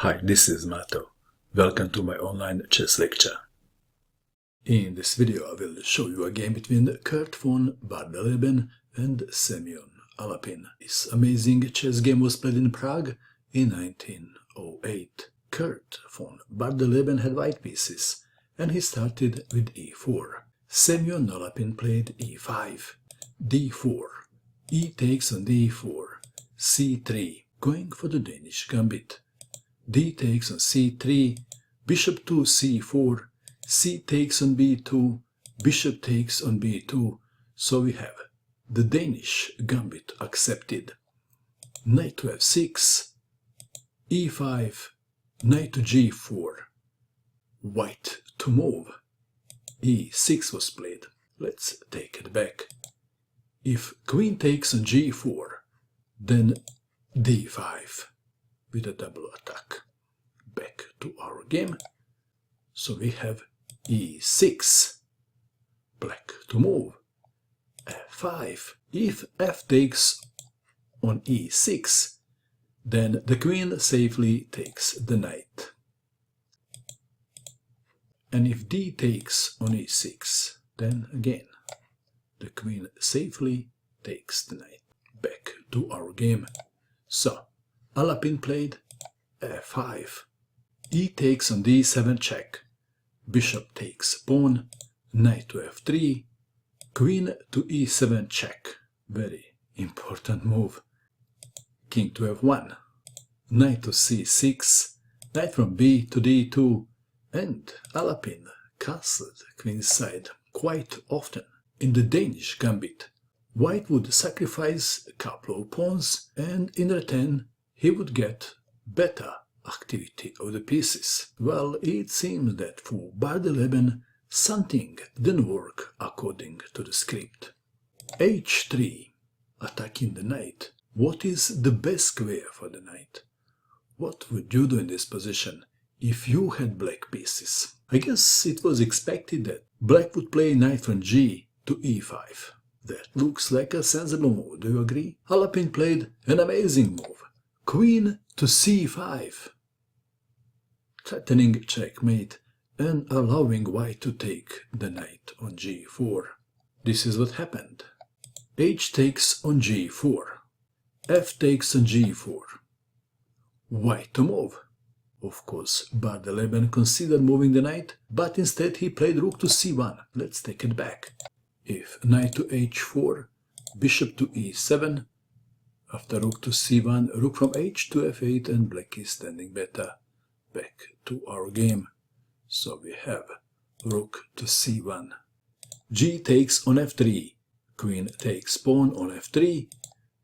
Hi, this is Mato. Welcome to my online chess lecture. In this video I will show you a game between Curt von Bardeleben and Semion Alapin. This amazing chess game was played in Prague in 1908. Curt von Bardeleben had white pieces and he started with e4. Semion Alapin played e5, d4, e takes on d4, c3, going for the Danish Gambit. D takes on c3, bishop to c4, c takes on b2, bishop takes on b2, so we have the Danish Gambit accepted. Knight to f6, e5, knight to g4, white to move, e6 was played. Let's take it back. If queen takes on g4, then d5 with a double attack. Back to our game. So we have e6, black to move, f5. If f takes on e6, then the queen safely takes the knight. And if d takes on e6, then again the queen safely takes the knight. Back to our game. So Alapin played f5, e takes on d7 check, bishop takes pawn, knight to f3, queen to e7 check, very important move, king to f1, knight to c6, knight from b to d2, and Alapin castled queen's side quite often. In the Danish Gambit, white would sacrifice a couple of pawns and in return he would get better activity of the pieces. Well, it seems that for Bardeleben something didn't work according to the script. h3, attacking the knight. What is the best square for the knight? What would you do in this position if you had black pieces? I guess it was expected that black would play knight from g to e5. That looks like a sensible move, do you agree? Alapin played an amazing move. Queen to c5, threatening checkmate and allowing white to take the knight on g4. This is what happened. H takes on g4, f takes on g4, white to move. Of course, Bardeleben considered moving the knight, but instead he played rook to c1. Let's take it back. If knight to h4, bishop to e7, after rook to c1, rook from h to f8, and black is standing better. Back to our game. So we have rook to c1. G takes on f3. Queen takes pawn on f3.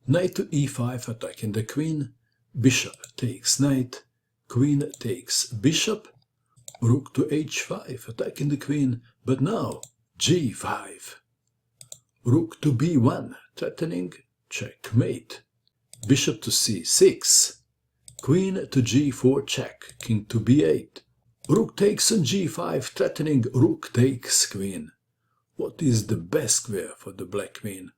Knight to e5, attacking the queen. Bishop takes knight. Queen takes bishop. Rook to h5, attacking the queen. But now g5. Rook to b1, threatening checkmate. Bishop to c6, queen to g4 check, king to b8. Rook takes on g5, threatening rook takes queen. What is the best square for the black queen?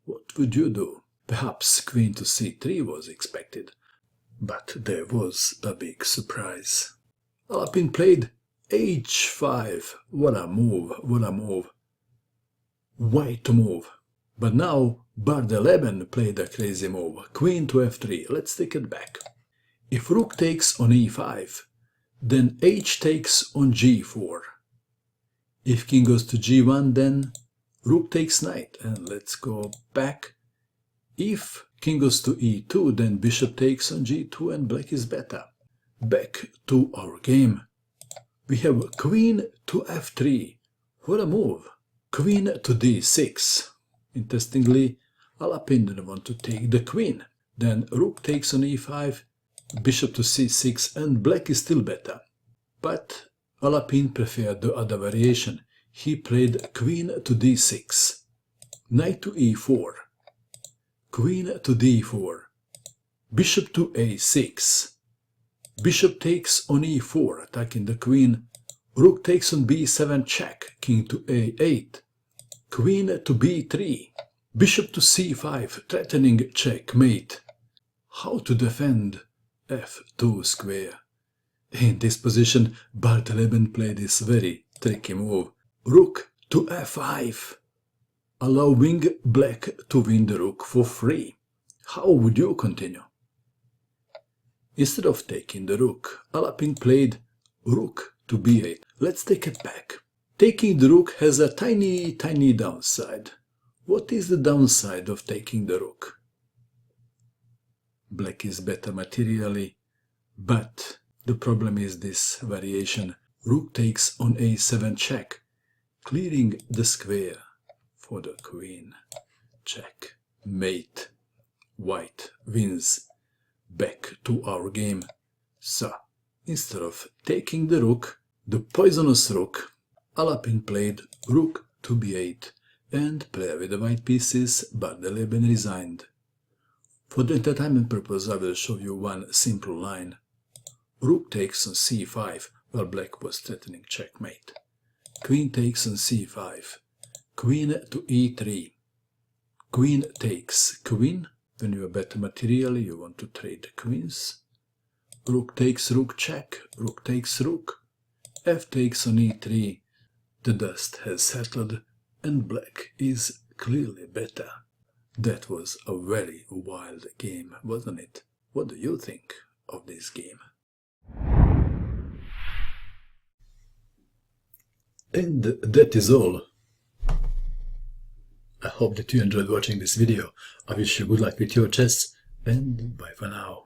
What would you do? Perhaps queen to c3 was expected, but there was a big surprise. Alapin played h5. What a move, what a move. White to move. But now Bardeleben played a crazy move, queen to f3. Let's take it back. If rook takes on e5, then h takes on g4. If king goes to g1, then rook takes knight. And let's go back. If king goes to e2, then bishop takes on g2 and black is better. Back to our game. We have queen to f3. What a move. Queen to d6. Interestingly, Alapin didn't want to take the queen. Then rook takes on e5, bishop to c6, and black is still better. But Alapin preferred the other variation. He played queen to d6, knight to e4, queen to d4, bishop to a6, bishop takes on e4, attacking the queen, rook takes on b7 check, king to a8, queen to b3, bishop to c5, threatening checkmate. How to defend f2 square? In this position, Bardeleben played this very tricky move. Rook to f5, allowing black to win the rook for free. How would you continue? Instead of taking the rook, Alapin played rook to b8. Let's take it back. Taking the rook has a tiny downside. What is the downside of taking the rook? Black is better materially, but the problem is this variation. Rook takes on a7 check, clearing the square for the queen. Check, mate. White wins. Back to our game. So, instead of taking the rook, the poisonous rook, Alapin played rook to b8 and play with the white pieces. Bardeleben resigned. For the entertainment purpose, I will show you one simple line. Rook takes on c5 while black was threatening checkmate. Queen takes on c5. Queen to e3. Queen takes queen. When you are better materially, you want to trade the queens. Rook takes rook check. Rook takes rook. F takes on e3. The dust has settled and black is clearly better. That was a very wild game, wasn't it? What do you think of this game? And that is all. I hope that you enjoyed watching this video. I wish you good luck with your chess, and bye for now.